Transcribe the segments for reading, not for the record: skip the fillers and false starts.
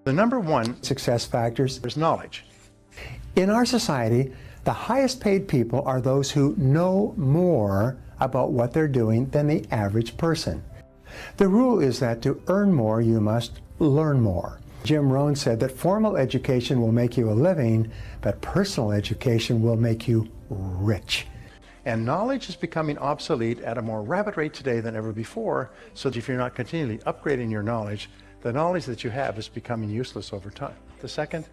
The number one success factors is knowledge. In our society, the highest paid people are those who know more about what they're doing than the average person. The rule is that to earn more, you must learn more. Jim Rohn said that formal education will make you a living, but personal education will make you rich. And knowledge is becoming obsolete at a more rapid rate today than ever before, so that if you're not continually upgrading your knowledge, the knowledge that you have is becoming useless over time. The second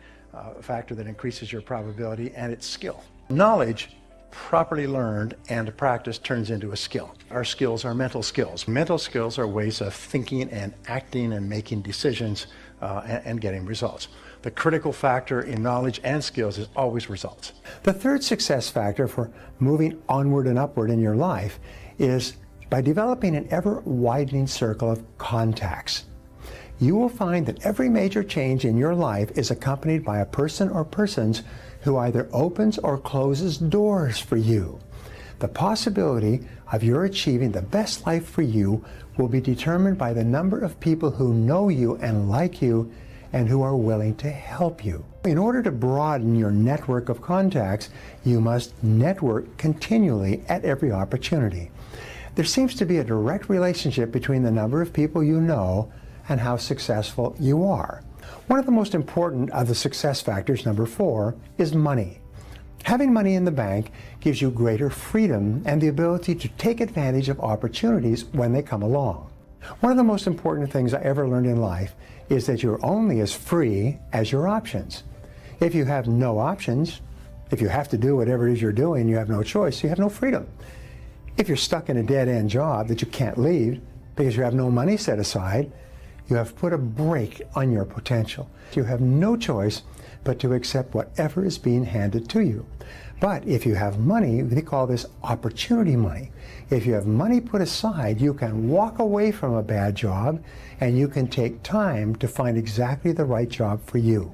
factor that increases your probability, and it's skill. Knowledge, properly learned and practiced, turns into a skill. Our skills are mental skills. Mental skills are ways of thinking and acting and making decisions and getting results. The critical factor in knowledge and skills is always results. The third success factor for moving onward and upward in your life is by developing an ever-widening circle of contacts. You will find that every major change in your life is accompanied by a person or persons who either opens or closes doors for you. The possibility of your achieving the best life for you will be determined by the number of people who know you and like you and who are willing to help you. In order to broaden your network of contacts, you must network continually at every opportunity. There seems to be a direct relationship between the number of people you know and how successful you are. One of the most important of the success factors, number 4, is money. Having money in the bank gives you greater freedom and the ability to take advantage of opportunities when they come along. One of the most important things I ever learned in life is that you're only as free as your options. If you have no options, if you have to do whatever it is you're doing, you have no choice, you have no freedom. If you're stuck in a dead-end job that you can't leave because you have no money set aside, you have put a brake on your potential. You have no choice but to accept whatever is being handed to you. But if you have money, they call this opportunity money. If you have money put aside, you can walk away from a bad job and you can take time to find exactly the right job for you.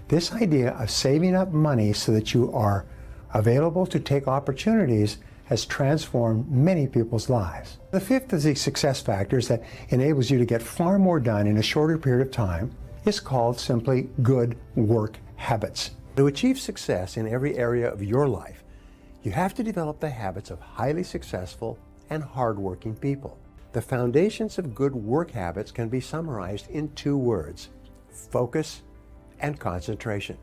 This idea of saving up money so that you are available to take opportunities has transformed many people's lives. The fifth of the success factors that enables you to get far more done in a shorter period of time is called simply good work habits. To achieve success in every area of your life, you have to develop the habits of highly successful and hardworking people. The foundations of good work habits can be summarized in 2 words: focus and concentration.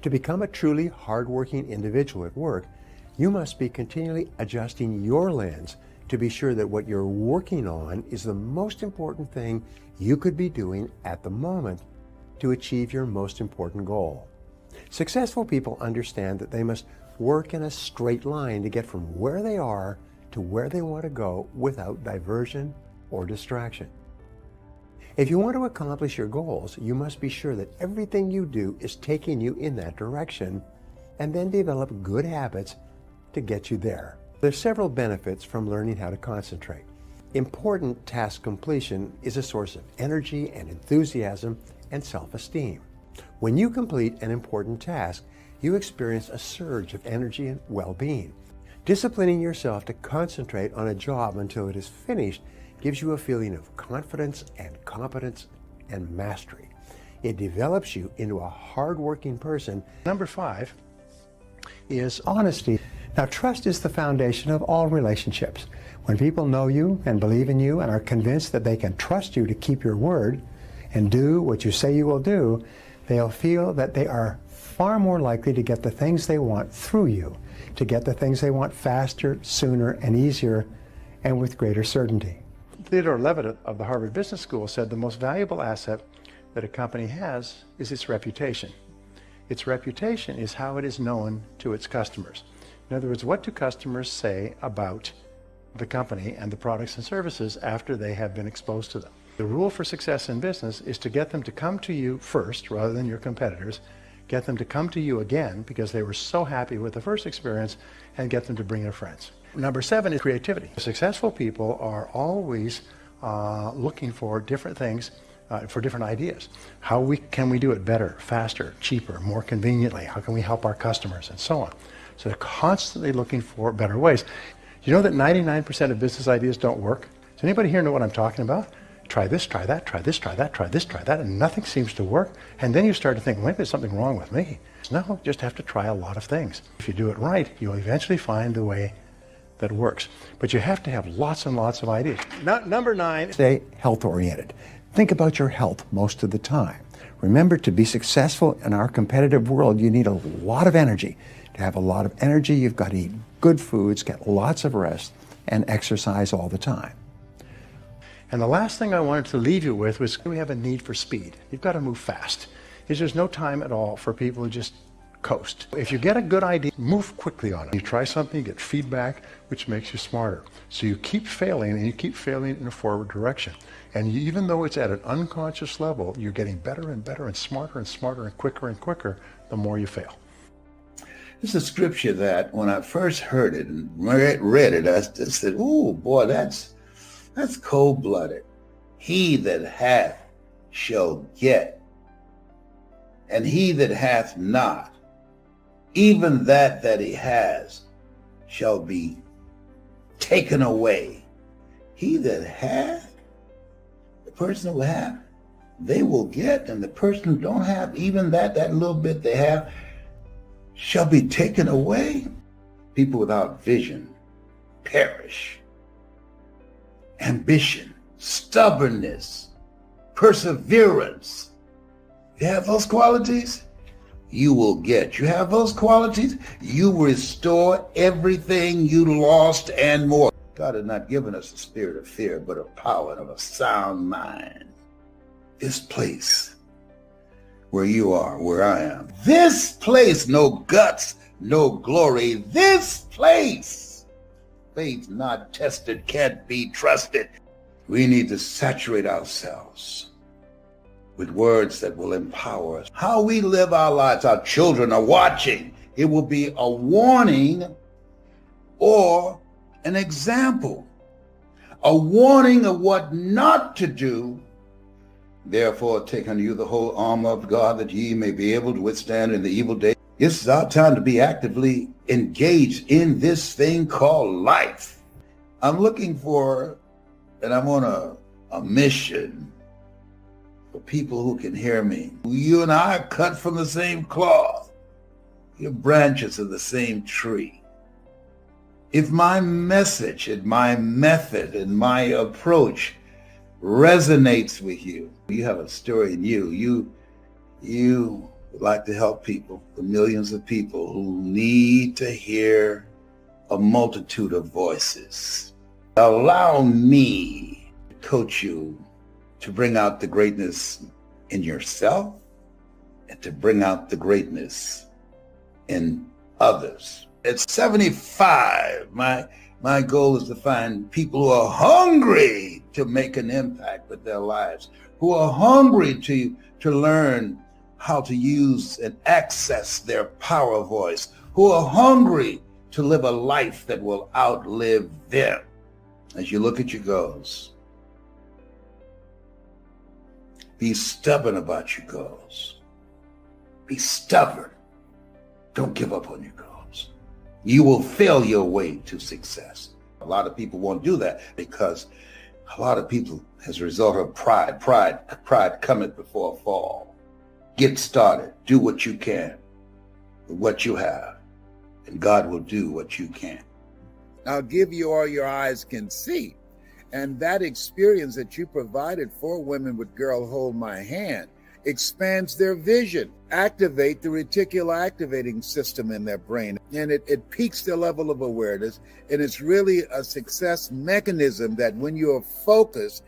To become a truly hardworking individual at work, you must be continually adjusting your lens to be sure that what you're working on is the most important thing you could be doing at the moment to achieve your most important goal. Successful people understand that they must work in a straight line to get from where they are to where they want to go without diversion or distraction. If you want to accomplish your goals, you must be sure that everything you do is taking you in that direction, and then develop good habits to get you there. There's several benefits from learning how to concentrate. Important task completion is a source of energy and enthusiasm and self-esteem. When you complete an important task, you experience a surge of energy and well-being. Disciplining yourself to concentrate on a job until it is finished gives you a feeling of confidence and competence and mastery. It develops you into a hard-working person. Number 5 is honesty. Now, trust is the foundation of all relationships. When people know you and believe in you and are convinced that they can trust you to keep your word and do what you say you will do, they'll feel that they are far more likely to get the things they want through you, to get the things they want faster, sooner, and easier, and with greater certainty. Theodore Levitt of the Harvard Business School said the most valuable asset that a company has is its reputation. Its reputation is how it is known to its customers. In other words, what do customers say about the company and the products and services after they have been exposed to them? The rule for success in business is to get them to come to you first rather than your competitors, get them to come to you again because they were so happy with the first experience, and get them to bring their friends. Number 7 is creativity. Successful people are always looking for different things, for different ideas. How can we do it better, faster, cheaper, more conveniently? How can we help our customers, and so on? So they're constantly looking for better ways. You know that 99% of business ideas don't work? Does anybody here know what I'm talking about? Try try this, try that, try this, try that, try this, try that, and nothing seems to work. And then you start to think, maybe there's something wrong with me. No, you just have to try a lot of things. If you do it right, you'll eventually find the way that works. But you have to have lots and lots of ideas. Number 9, stay health-oriented. Think about your health most of the time. Remember, to be successful in our competitive world, you need a lot of energy. To have a lot of energy, you've got to eat good foods, get lots of rest, and exercise all the time. And the last thing I wanted to leave you with was we have a need for speed. You've got to move fast. There's no time at all for people to just coast. If you get a good idea, move quickly on it. You try something, you get feedback, which makes you smarter. So you keep failing, and you keep failing in a forward direction. And even though it's at an unconscious level, you're getting better and better and smarter and quicker the more you fail. This is a scripture that when I first heard it and read it, I just said, "Ooh, boy, that's cold-blooded. He that hath shall get, and he that hath not, even that he has, shall be taken away." He that hath, the person who hath, they will get, and the person who don't have, even that little bit they have, shall be taken away. People without vision perish. Ambition, stubbornness, perseverance. You have those qualities, you will get. You have those qualities, you restore everything you lost and more. God has not given us a spirit of fear, but of power and of a sound mind. This place where you are, where I am, this place, no guts, no glory. This place, faith not tested, can't be trusted. We need to saturate ourselves with words that will empower us. How we live our lives, our children are watching. It will be a warning or an example, a warning of what not to do. Therefore, take unto you the whole armor of God, that ye may be able to withstand in the evil day. This is our time to be actively engaged in this thing called life. I'm looking for, and I'm on a mission for people who can hear me. You and I are cut from the same cloth. You're branches of the same tree. If my message and my method and my approach resonates with you, you have a story in you. You would like to help people, the millions of people who need to hear a multitude of voices. Allow me to coach you to bring out the greatness in yourself and to bring out the greatness in others. At 75, my goal is to find people who are hungry to make an impact with their lives, who are hungry to learn how to use and access their power voice, who are hungry to live a life that will outlive them. As you look at your goals, be stubborn about your goals. Be stubborn. Don't give up on your goals. You will fail your way to success. A lot of people won't do that because a lot of people, as a result of pride cometh before a fall. Get started. Do what you can with what you have, and God will do what you can. I'll give you all your eyes can see. And that experience that you provided for women with Girl Hold My Hand expands their vision, activate the reticular activating system in their brain. And it peaks their level of awareness. And it's really a success mechanism that when you are focused,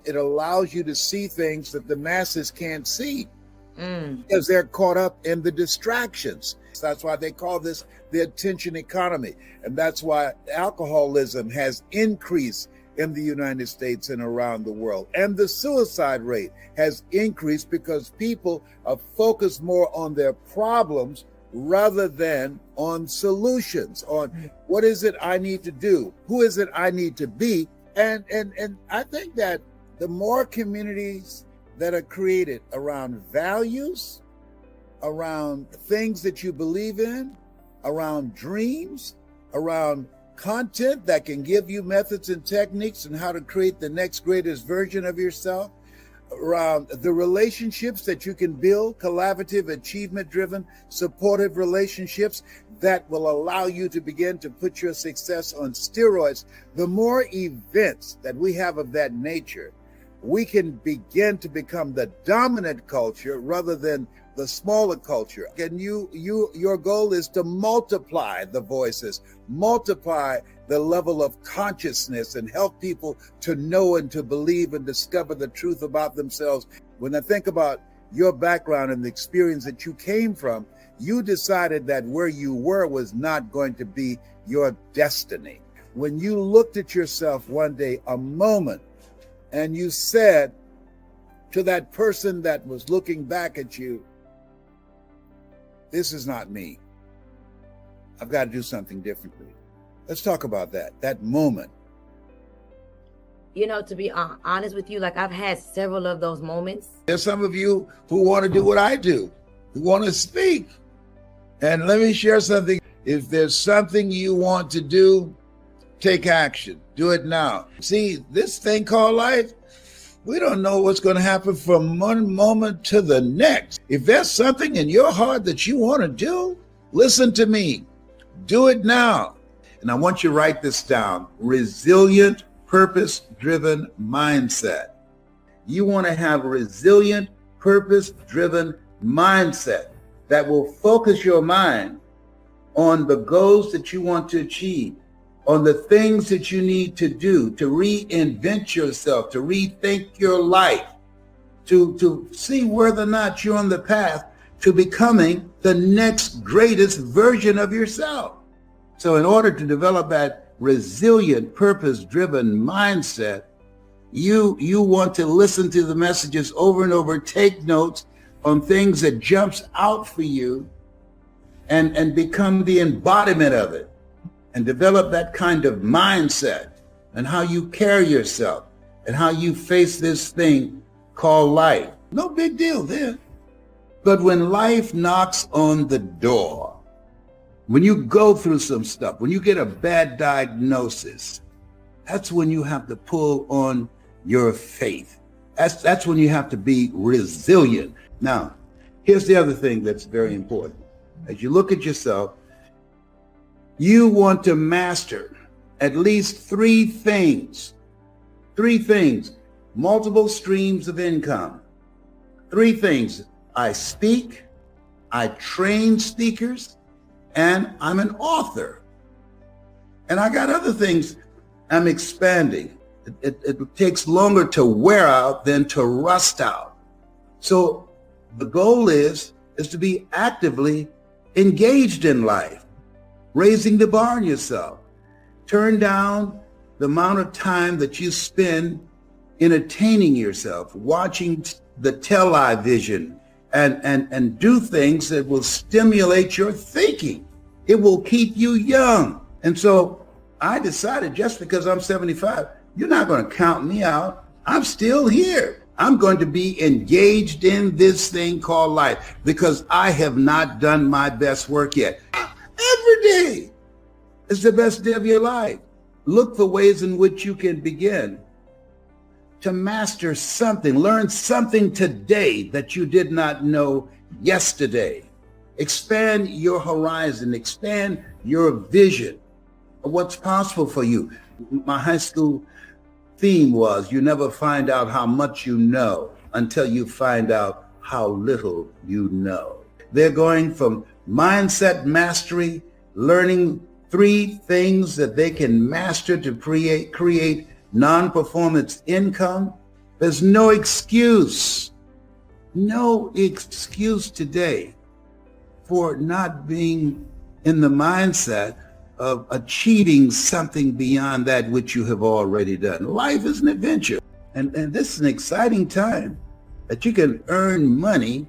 it allows you to see things that the masses can't see because they're caught up in the distractions. That's why they call this the attention economy. And that's why alcoholism has increased in the United States and around the world. And the suicide rate has increased because people are focused more on their problems rather than on solutions, on what is it I need to do? Who is it I need to be? And I think that the more communities that are created around values, around things that you believe in, around dreams, around content that can give you methods and techniques on how to create the next greatest version of yourself, around the relationships that you can build, collaborative, achievement-driven, supportive relationships that will allow you to begin to put your success on steroids. The more events that we have of that nature, we can begin to become the dominant culture rather than the smaller culture. And your goal is to multiply the voices, multiply the level of consciousness, and help people to know and to believe and discover the truth about themselves. When I think about your background and the experience that you came from, you decided that where you were was not going to be your destiny. When you looked at yourself one day, a moment, and you said to that person that was looking back at you, this is not me. I've got to do something differently. Let's talk about that moment. You know, to be honest with you, like I've had several of those moments. There's some of you who want to do what I do, who want to speak. And let me share something. If there's something you want to do, take action. Do it now. See, this thing called life, we don't know what's going to happen from one moment to the next. If there's something in your heart that you want to do, listen to me. Do it now. And I want you to write this down. Resilient, purpose-driven mindset. You want to have a resilient, purpose-driven mindset that will focus your mind on the goals that you want to achieve, on the things that you need to do to reinvent yourself, to rethink your life, to see whether or not you're on the path to becoming the next greatest version of yourself. So in order to develop that resilient, purpose-driven mindset, you want to listen to the messages over and over, take notes on things that jumps out for you, and become the embodiment of it, and develop that kind of mindset and how you carry yourself and how you face this thing called life. No big deal then. But when life knocks on the door, when you go through some stuff, when you get a bad diagnosis, that's when you have to pull on your faith. That's when you have to be resilient. Now, here's the other thing that's very important. As you look at yourself, you want to master at least three things, multiple streams of income. Three things. I speak, I train speakers, and I'm an author. And I got other things I'm expanding. It takes longer to wear out than to rust out. So the goal is to be actively engaged in life, raising the bar on yourself. Turn down the amount of time that you spend entertaining yourself, watching the television, and do things that will stimulate your thinking. It will keep you young. And so I decided, just because I'm 75, you're not going to count me out. I'm still here. I'm going to be engaged in this thing called life because I have not done my best work yet. Every day is the best day of your life. Look for ways in which you can begin to master something, learn something today that you did not know yesterday. Expand your horizon, expand your vision of what's possible for you. My high school theme was, you never find out how much you know until you find out how little you know. They're going from mindset mastery, learning three things that they can master to create non-performance income. There's no excuse today for not being in the mindset of achieving something beyond that which you have already done. Life is an adventure. And this is an exciting time that you can earn money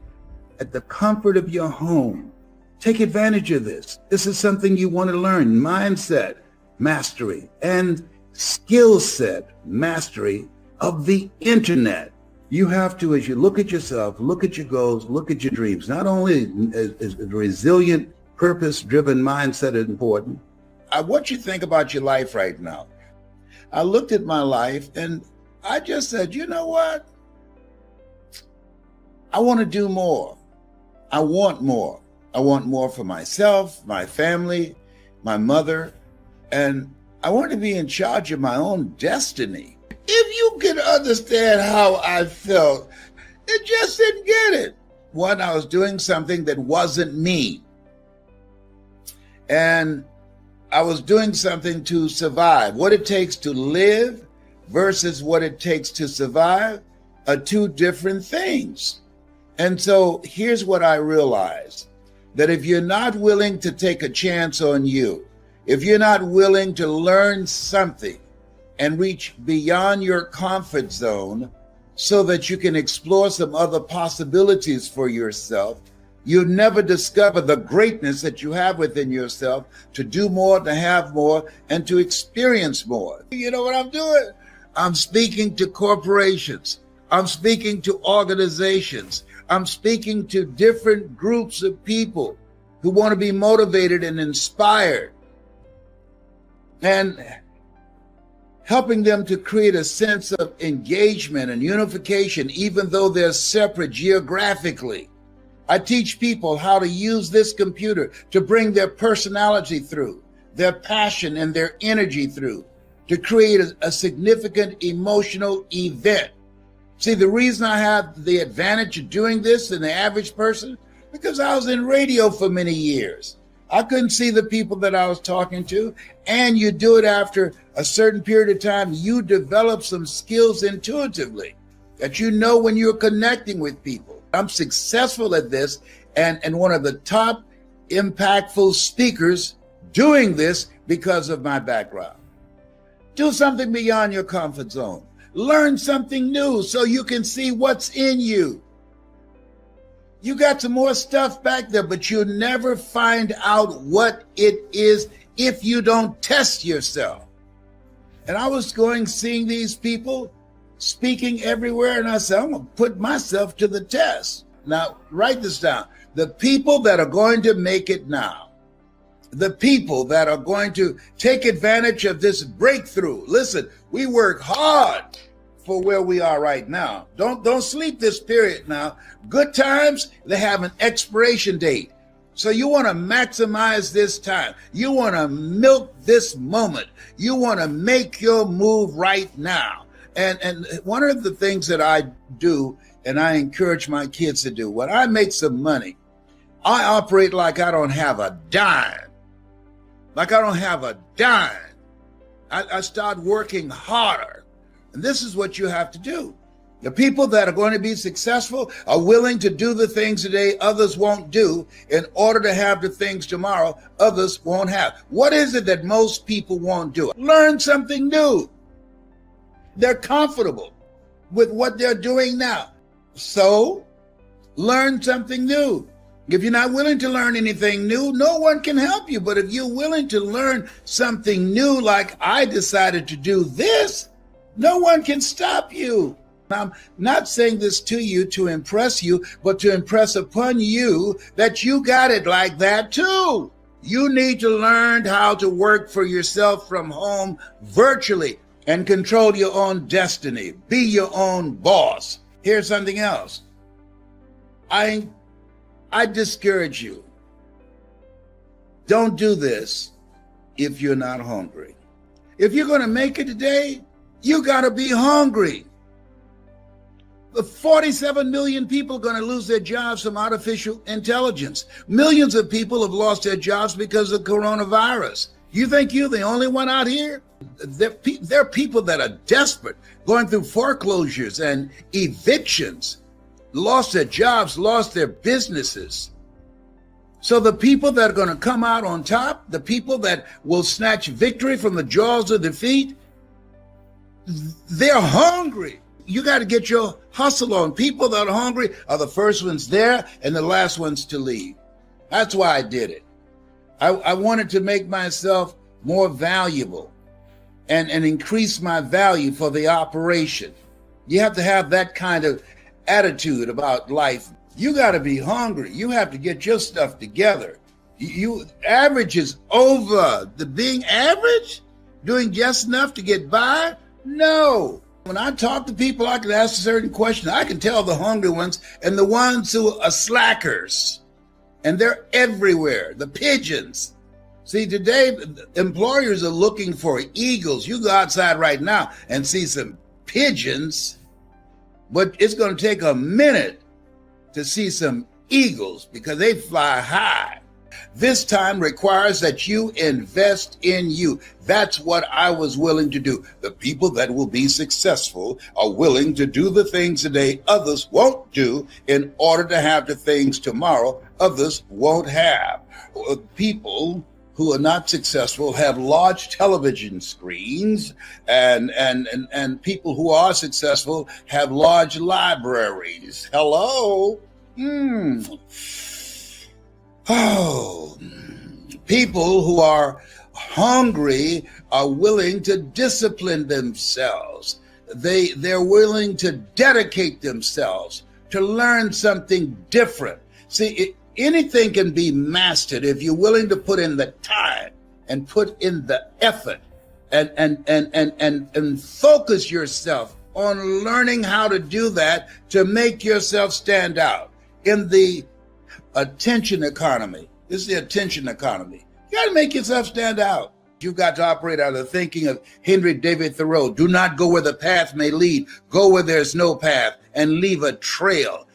at the comfort of your home. Take advantage of this. This is something you want to learn. Mindset mastery and skill set mastery of the internet. You have to, as you look at yourself, look at your goals, look at your dreams. Not only is a resilient, purpose-driven mindset important, I want you to think about your life right now. I looked at my life and I just said, you know what? I want to do more. I want more. I want more for myself, my family, my mother, and I want to be in charge of my own destiny. If you could understand how I felt, it just didn't get it. One, I was doing something that wasn't me. And I was doing something to survive. What it takes to live versus what it takes to survive are two different things. And so here's what I realized, that if you're not willing to take a chance on you, if you're not willing to learn something and reach beyond your comfort zone so that you can explore some other possibilities for yourself, you'll never discover the greatness that you have within yourself to do more, to have more, and to experience more. You know what I'm doing? I'm speaking to corporations. I'm speaking to organizations. I'm speaking to different groups of people who want to be motivated and inspired, and helping them to create a sense of engagement and unification, even though they're separate geographically. I teach people how to use this computer to bring their personality through, their passion and their energy through, to create a significant emotional event. See, the reason I have the advantage of doing this than the average person, because I was in radio for many years. I couldn't see the people that I was talking to, and you do it after a certain period of time, you develop some skills intuitively that you know when you're connecting with people. I'm successful at this and one of the top impactful speakers doing this because of my background. Do something beyond your comfort zone. Learn something new so you can see what's in you. You got some more stuff back there, but you'll never find out what it is if you don't test yourself. And I was seeing these people speaking everywhere, and I said, I'm going to put myself to the test. Now, write this down. The people that are going to make it now, the people that are going to take advantage of this breakthrough. Listen, we work hard for where we are right now. Don't sleep this period now. Good times, they have an expiration date. So you want to maximize this time. You want to milk this moment. You want to make your move right now. And one of the things that I do, and I encourage my kids to do, when I make some money, I operate like I don't have a dime. Like I don't have a dime. I start working harder. And this is what you have to do. The people that are going to be successful are willing to do the things today others won't do in order to have the things tomorrow others won't have. What is it that most people won't do? Learn something new. They're comfortable with what they're doing now. So learn something new. If you're not willing to learn anything new, no one can help you. But if you're willing to learn something new, like I decided to do this, no one can stop you. I'm not saying this to you to impress you, but to impress upon you that you got it like that too. You need to learn how to work for yourself from home virtually and control your own destiny. Be your own boss. Here's something else. I discourage you. Don't do this if you're not hungry. If you're going to make it today, you got to be hungry. The 47 million people are going to lose their jobs from artificial intelligence. Millions of people have lost their jobs because of coronavirus. You think you're the only one out here? There are people that are desperate, going through foreclosures and evictions, lost their jobs, lost their businesses. So the people that are going to come out on top, the people that will snatch victory from the jaws of defeat, they're hungry. You got to get your hustle on. People that are hungry are the first ones there and the last ones to leave. That's why I did it. I wanted to make myself more valuable and increase my value for the operation. You have to have that kind of attitude about life. You got to be hungry. You have to get your stuff together. You average is over. The being average, doing just enough to get by? No. When I talk to people, I can ask a certain question. I can tell the hungry ones and the ones who are slackers. And they're everywhere. The pigeons. See, today, employers are looking for eagles. You go outside right now and see some pigeons, but it's going to take a minute to see some eagles because they fly high. This time requires that you invest in you. That's what I was willing to do. The people that will be successful are willing to do the things today others won't do in order to have the things tomorrow others won't have. People who are not successful have large television screens, and people who are successful have large libraries. Hello? Oh, people who are hungry are willing to discipline themselves. They're willing to dedicate themselves to learn something different. See, anything can be mastered if you're willing to put in the time and put in the effort and focus yourself on learning how to do that to make yourself stand out. In the attention economy, this is the attention economy. You got to make yourself stand out. You've got to operate out of the thinking of Henry David Thoreau. Do not go where the path may lead. Go where there's no path and leave a trail.